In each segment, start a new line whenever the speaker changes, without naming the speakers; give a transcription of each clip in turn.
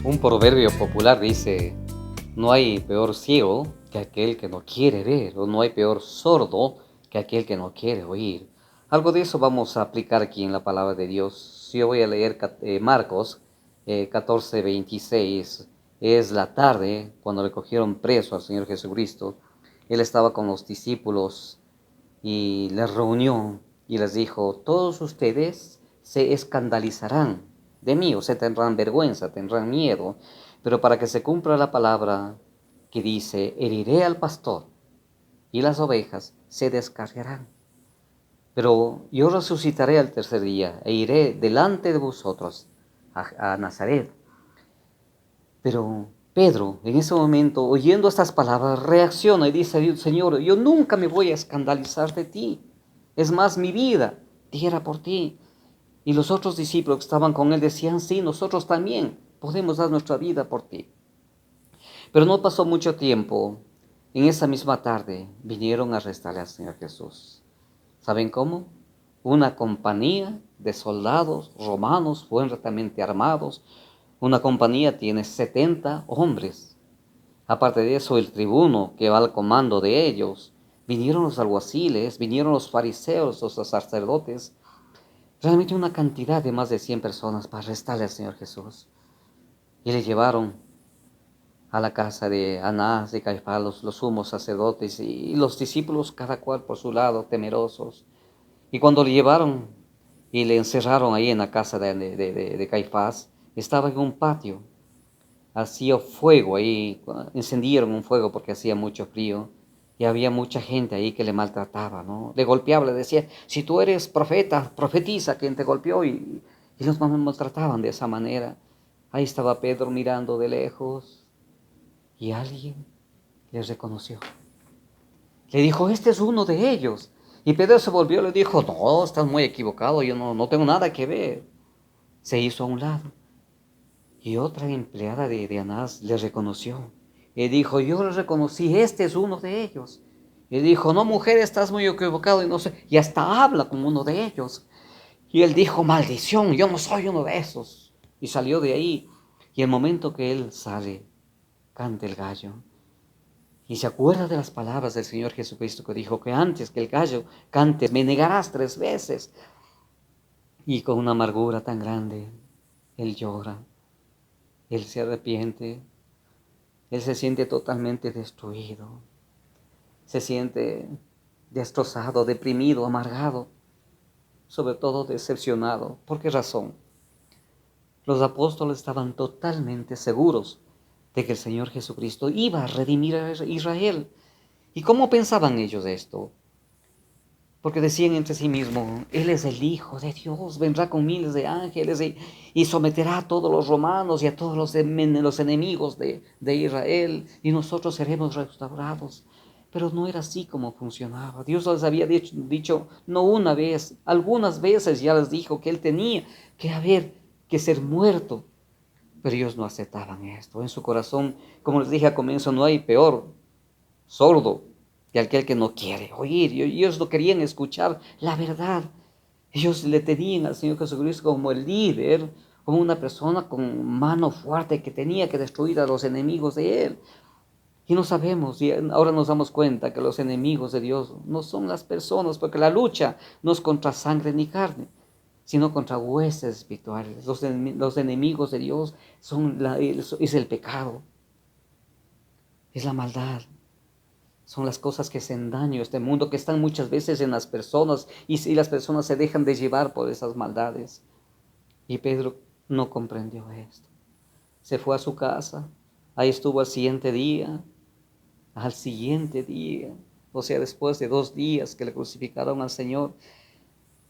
Un proverbio popular dice, no hay peor ciego que aquel que no quiere ver, o no hay peor sordo que aquel que no quiere oír. Algo de eso vamos a aplicar aquí en la palabra de Dios. Yo voy a leer Marcos 14:26. Es la tarde cuando le cogieron preso al Señor Jesucristo. Él estaba con los discípulos y les reunió y les dijo, todos ustedes se escandalizarán de mí, o sea, tendrán vergüenza, tendrán miedo, pero para que se cumpla la palabra que dice, heriré al pastor y las ovejas se descarriarán. Pero yo resucitaré al tercer día e iré delante de vosotros a Nazaret. Pero Pedro, en ese momento, oyendo estas palabras, reacciona y dice, Señor, yo nunca me voy a escandalizar de ti. Es más, mi vida diera por ti. Y los otros discípulos que estaban con él decían, sí, nosotros también podemos dar nuestra vida por ti. Pero no pasó mucho tiempo. En esa misma tarde vinieron a arrestarle al Señor Jesús. ¿Saben cómo? Una compañía de soldados romanos fuertemente armados. Una compañía tiene 70 hombres. Aparte de eso, el tribuno que va al comando de ellos. Vinieron los alguaciles, vinieron los fariseos, los sacerdotes. Realmente una cantidad de más de 100 personas para arrestarle al Señor Jesús. Y le llevaron a la casa de Anás, de Caifás, los sumos sacerdotes y los discípulos, cada cual por su lado, temerosos. Y cuando le llevaron y le encerraron ahí en la casa de Caifás, estaba en un patio. Hacía fuego ahí, encendieron un fuego porque hacía mucho frío. Y había mucha gente ahí que le maltrataba, ¿no? Le golpeaba, le decía, si tú eres profeta, profetiza quien te golpeó. Y los maltrataban de esa manera. Ahí estaba Pedro mirando de lejos y alguien les reconoció. Le dijo, este es uno de ellos. Y Pedro se volvió y le dijo, no, estás muy equivocado, yo no tengo nada que ver. Se hizo a un lado. Y otra empleada de Anás le reconoció. Y dijo, yo le reconocí, este es uno de ellos. Y dijo, no, mujer, estás muy equivocado y no sé. Y hasta habla como uno de ellos. Y él dijo, maldición, yo no soy uno de esos. Y salió de ahí. Y el momento que él sale, canta el gallo. Y se acuerda de las palabras del Señor Jesucristo que dijo que antes que el gallo cante, me negarás 3 veces. Y con una amargura tan grande, él llora, él se arrepiente, él se siente totalmente destruido, se siente destrozado, deprimido, amargado, sobre todo decepcionado. ¿Por qué razón? Los apóstoles estaban totalmente seguros de que el Señor Jesucristo iba a redimir a Israel. ¿Y cómo pensaban ellos esto? Porque decían entre sí mismos, Él es el Hijo de Dios, vendrá con miles de ángeles y someterá a todos los romanos y a todos los enemigos de Israel, y nosotros seremos restaurados. Pero no era así como funcionaba. Dios les había dicho no una vez, algunas veces ya les dijo que Él tenía que ser muerto. Pero ellos no aceptaban esto. En su corazón, como les dije al comienzo, no hay peor sordo que aquel que no quiere oír. Y ellos no querían escuchar la verdad. Ellos le tenían al Señor Jesucristo como el líder, como una persona con mano fuerte que tenía que destruir a los enemigos de Él. Y no sabemos, y ahora nos damos cuenta que los enemigos de Dios no son las personas, porque la lucha no es contra sangre ni carne, sino contra huestes espirituales. Los enemigos de Dios es el pecado, es la maldad. Son las cosas que hacen daño a este mundo, que están muchas veces en las personas, y si las personas se dejan de llevar por esas maldades. Y Pedro no comprendió esto. Se fue a su casa, ahí estuvo al siguiente día, o sea, después de 2 días que le crucificaron al Señor.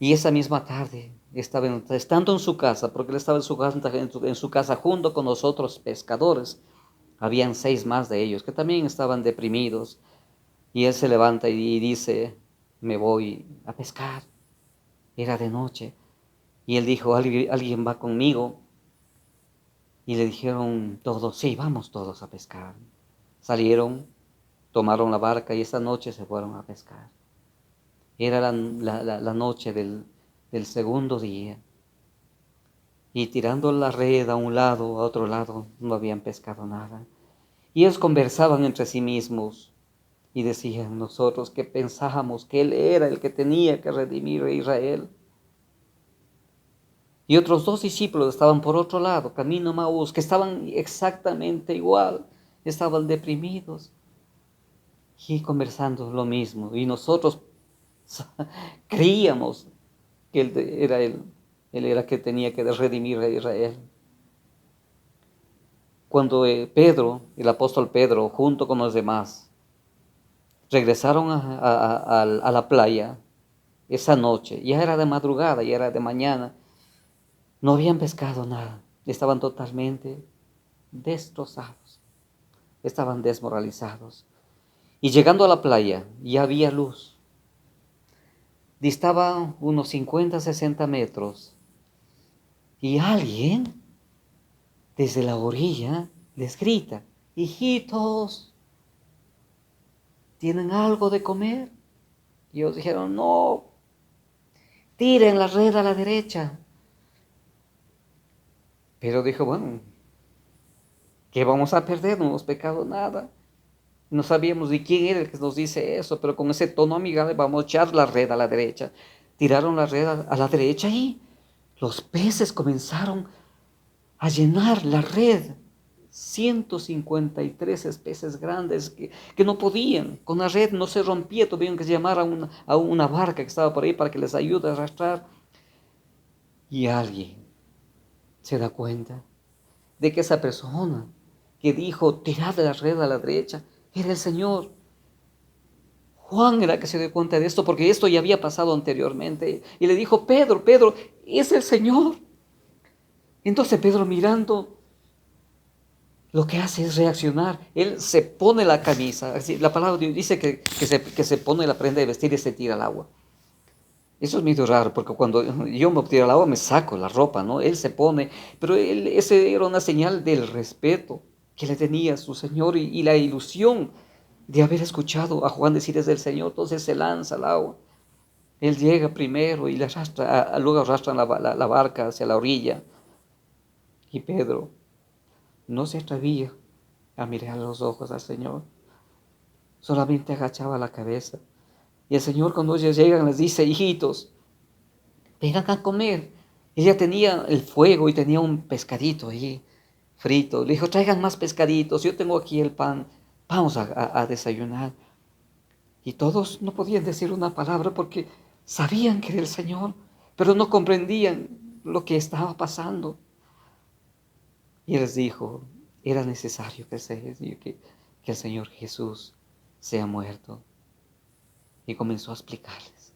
Y esa misma tarde estando en su casa, porque él estaba en su casa junto con los otros pescadores. Habían 6 más de ellos que también estaban deprimidos. Y él se levanta y dice, me voy a pescar. Era de noche. Y él dijo, ¿alguien va conmigo? Y le dijeron todos, sí, vamos todos a pescar. Salieron, tomaron la barca y esa noche se fueron a pescar. Era la noche del segundo día. y tirando la red a un lado, a otro lado, no habían pescado nada. Y ellos conversaban entre sí mismos y decían: nosotros que pensábamos que Él era el que tenía que redimir a Israel. Y otros 2 discípulos estaban por otro lado, camino a Maús, que estaban exactamente igual, estaban deprimidos y conversando lo mismo. Y nosotros creíamos que Él era el que tenía que redimir a Israel. Cuando Pedro, el apóstol Pedro, junto con los demás, regresaron a la playa esa noche, ya era de madrugada, ya era de mañana, no habían pescado nada, estaban totalmente destrozados, estaban desmoralizados. Y llegando a la playa, ya había luz. Distaba unos 50, 60 metros. Y alguien desde la orilla les grita: hijitos, ¿tienen algo de comer? Y ellos dijeron: no, tiren la red a la derecha. Pero dijo: bueno, ¿qué vamos a perder? No hemos pecado nada. No sabíamos de quién era el que nos dice eso, pero con ese tono amigable vamos a echar la red a la derecha. Tiraron la red a la derecha y los peces comenzaron a llenar la red. 153 peces grandes que no podían, con la red no se rompía, tuvieron que llamar a una barca que estaba por ahí para que les ayude a arrastrar. Y alguien se da cuenta de que esa persona que dijo: tirad la red a la derecha, era el Señor. Juan era el que se dio cuenta de esto, porque esto ya había pasado anteriormente. Y le dijo: Pedro, Pedro, es el Señor. Entonces Pedro, mirando, lo que hace es reaccionar. Él se pone la camisa. La palabra de Dios dice que se pone la prenda de vestir y se tira al agua. Eso es medio raro, porque cuando yo me tiro al agua me saco la ropa, ¿no? Él se pone, pero ese era una señal del respeto que le tenía a su Señor y la ilusión de haber escuchado a Juan decir: es del Señor. Entonces se lanza al agua. Él llega primero y le arrastra, luego arrastran la barca hacia la orilla. Y Pedro no se atrevía a mirar a los ojos al Señor, solamente agachaba la cabeza. Y el Señor, cuando ellos llegan, les dice: hijitos, vengan a comer. Ella tenía el fuego y tenía un pescadito ahí frito. Le dijo: traigan más pescaditos, yo tengo aquí el pan, vamos a desayunar. Y todos no podían decir una palabra porque sabían que era el Señor, pero no comprendían lo que estaba pasando. Y les dijo: era necesario que el Señor Jesús sea muerto. Y comenzó a explicarles.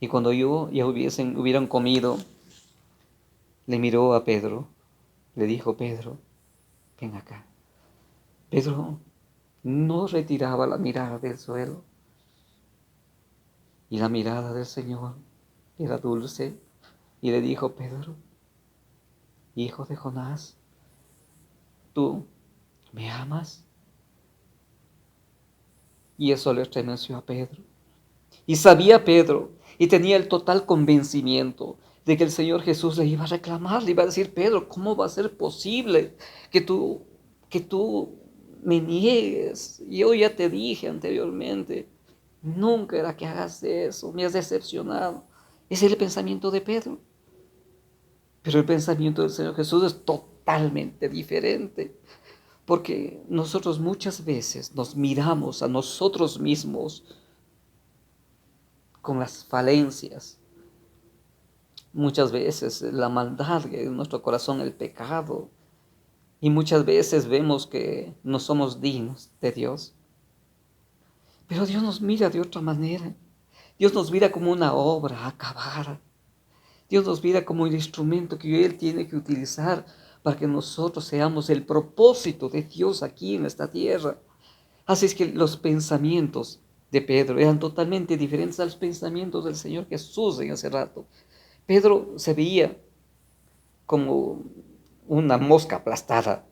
Y cuando ya hubieran comido, le miró a Pedro, le dijo: Pedro, ven acá. Pedro no retiraba la mirada del suelo. Y la mirada del Señor era dulce. Y le dijo: Pedro, hijo de Jonás, ¿tú me amas? Y eso le estremeció a Pedro. Y sabía Pedro, y tenía el total convencimiento de que el Señor Jesús le iba a reclamar, le iba a decir: Pedro, ¿cómo va a ser posible que tú me niegues? Yo ya te dije anteriormente, nunca era que hagas eso, me has decepcionado. Ese es el pensamiento de Pedro. Pero el pensamiento del Señor Jesús es totalmente diferente. Porque nosotros muchas veces nos miramos a nosotros mismos con las falencias. Muchas veces la maldad en nuestro corazón, el pecado. Y muchas veces vemos que no somos dignos de Dios. Pero Dios nos mira de otra manera. Dios nos mira como una obra acabada. Dios nos mira como el instrumento que Él tiene que utilizar para que nosotros seamos el propósito de Dios aquí en esta tierra. Así es que los pensamientos de Pedro eran totalmente diferentes a los pensamientos del Señor Jesús en ese rato. Pedro se veía como una mosca aplastada,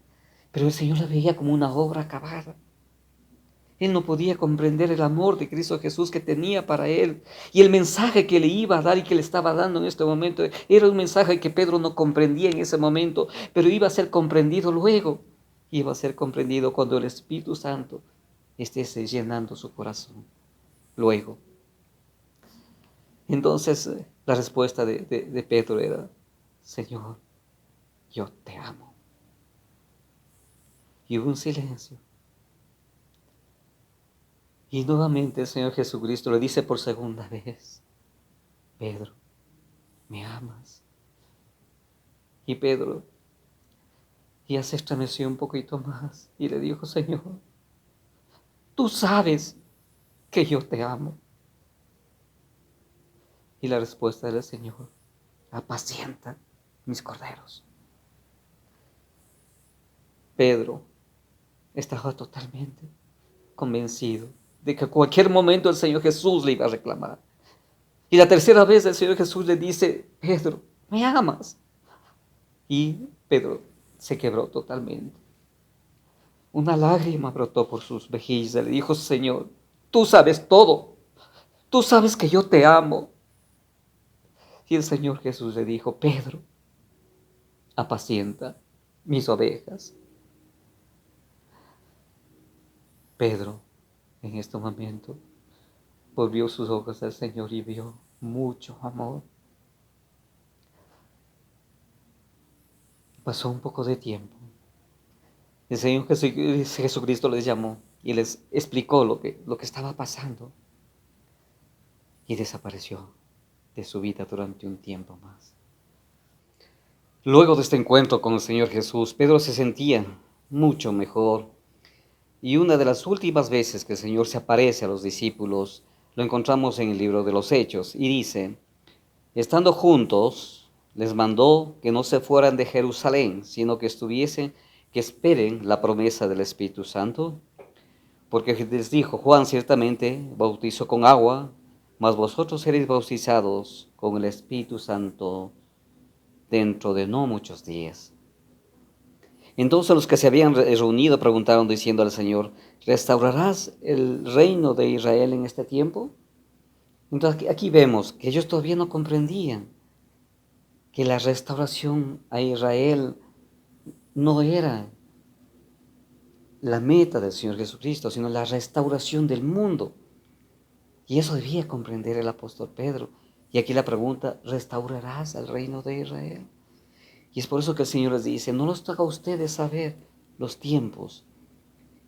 pero el Señor la veía como una obra acabada. Él no podía comprender el amor de Cristo Jesús que tenía para él. Y el mensaje que le iba a dar y que le estaba dando en este momento era un mensaje que Pedro no comprendía en ese momento, pero iba a ser comprendido luego. Iba a ser comprendido cuando el Espíritu Santo esté llenando su corazón. Luego. Entonces la respuesta de Pedro era: Señor, yo te amo. Y hubo un silencio. Y nuevamente el Señor Jesucristo le dice por segunda vez: Pedro, ¿me amas? Y Pedro ya se estremeció un poquito más y le dijo: Señor, tú sabes que yo te amo. Y la respuesta del Señor: apacienta mis corderos. Pedro estaba totalmente convencido de que a cualquier momento el Señor Jesús le iba a reclamar. Y la tercera vez el Señor Jesús le dice: Pedro, ¿me amas? Y Pedro se quebró totalmente. Una lágrima brotó por sus mejillas. Le dijo: Señor, tú sabes todo. Tú sabes que yo te amo. Y el Señor Jesús le dijo: Pedro, apacienta mis ovejas. Pedro, en este momento, volvió sus ojos al Señor y vio mucho amor. Pasó un poco de tiempo. El Señor Jesucristo les llamó y les explicó lo que estaba pasando. Y desapareció de su vida durante un tiempo más. Luego de este encuentro con el Señor Jesús, Pedro se sentía mucho mejor. Y una de las últimas veces que el Señor se aparece a los discípulos, lo encontramos en el libro de los Hechos. Y dice: estando juntos, les mandó que no se fueran de Jerusalén, sino que esperen la promesa del Espíritu Santo. Porque les dijo: Juan ciertamente bautizó con agua, mas vosotros seréis bautizados con el Espíritu Santo dentro de no muchos días. Entonces los que se habían reunido preguntaron diciendo al Señor: ¿restaurarás el reino de Israel en este tiempo? Entonces aquí vemos que ellos todavía no comprendían que la restauración a Israel no era la meta del Señor Jesucristo, sino la restauración del mundo. Y eso debía comprender el apóstol Pedro. Y aquí la pregunta: ¿restaurarás el reino de Israel? Y es por eso que el Señor les dice: no los toca a ustedes saber los tiempos,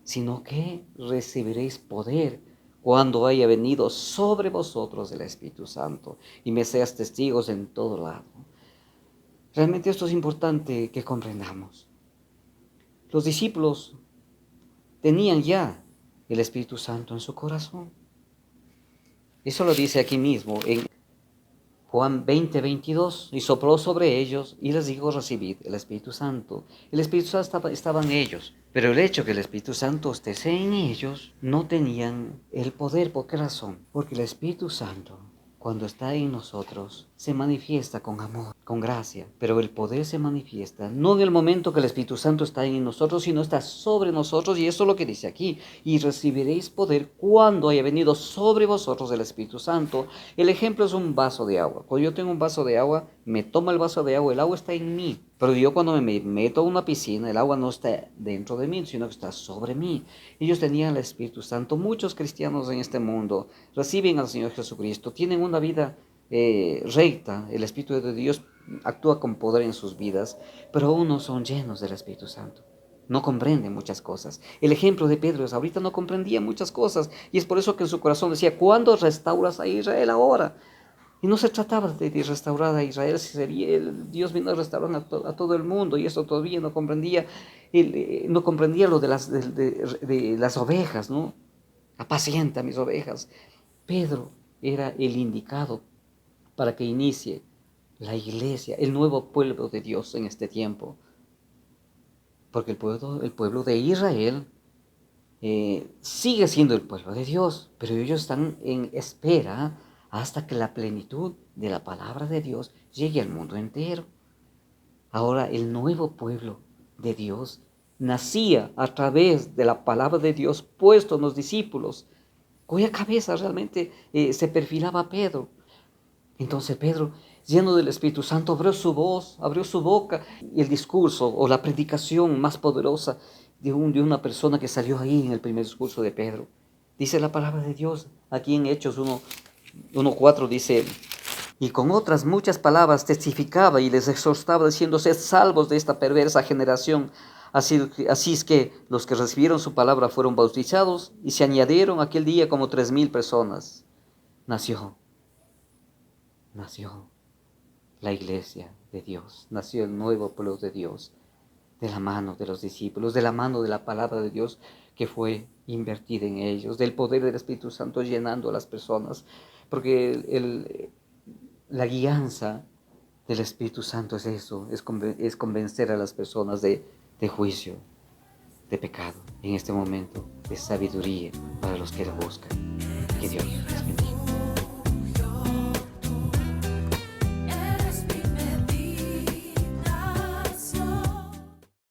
sino que recibiréis poder cuando haya venido sobre vosotros el Espíritu Santo y me seas testigos en todo lado. Realmente esto es importante que comprendamos. Los discípulos tenían ya el Espíritu Santo en su corazón. Eso lo dice aquí mismo en Juan 20:22, y sopló sobre ellos y les dijo: recibid el Espíritu Santo. El Espíritu Santo estaba en ellos, pero el hecho que el Espíritu Santo esté en ellos, no tenían el poder. ¿Por qué razón? Porque el Espíritu Santo, cuando está en nosotros, se manifiesta con amor, con gracia, pero el poder se manifiesta no en el momento que el Espíritu Santo está en nosotros, sino está sobre nosotros, y eso es lo que dice aquí: y recibiréis poder cuando haya venido sobre vosotros el Espíritu Santo. El ejemplo es un vaso de agua. Cuando yo tengo un vaso de agua, me tomo el vaso de agua, el agua está en mí, pero yo cuando me meto a una piscina, el agua no está dentro de mí, sino que está sobre mí. Ellos tenían el Espíritu Santo. Muchos cristianos en este mundo reciben al Señor Jesucristo, tienen una vida recta, el Espíritu de Dios actúa con poder en sus vidas, pero aún no son llenos del Espíritu Santo. No comprenden muchas cosas. El ejemplo de Pedro es: ahorita no comprendía muchas cosas, y es por eso que en su corazón decía: ¿cuándo restauras a Israel ahora? Y no se trataba de restaurar a Israel, si sería Dios vino a restaurar a todo el mundo, y eso todavía no comprendía. No comprendía lo de las ovejas, ¿no? Apacienta mis ovejas. Pedro era el indicado para que inicie la iglesia, el nuevo pueblo de Dios en este tiempo. Porque el pueblo de Israel sigue siendo el pueblo de Dios, pero ellos están en espera hasta que la plenitud de la palabra de Dios llegue al mundo entero. Ahora el nuevo pueblo de Dios nacía a través de la palabra de Dios puesto en los discípulos, cuya cabeza realmente se perfilaba Pedro. Entonces Pedro, lleno del Espíritu Santo, abrió su voz, abrió su boca, y el discurso o la predicación más poderosa de una persona que salió ahí en el primer discurso de Pedro. Dice la palabra de Dios, aquí en Hechos 1:4 dice: y con otras muchas palabras testificaba y les exhortaba diciendo: sed salvos de esta perversa generación. Así es que los que recibieron su palabra fueron bautizados y se añadieron aquel día como 3,000 personas. Nació la iglesia de Dios, nació el nuevo pueblo de Dios, de la mano de los discípulos, de la mano de la palabra de Dios que fue invertida en ellos, del poder del Espíritu Santo llenando a las personas, porque la guianza del Espíritu Santo es eso, es convencer a las personas de juicio, de pecado, en este momento, de sabiduría para los que lo buscan. Que Dios les bendiga.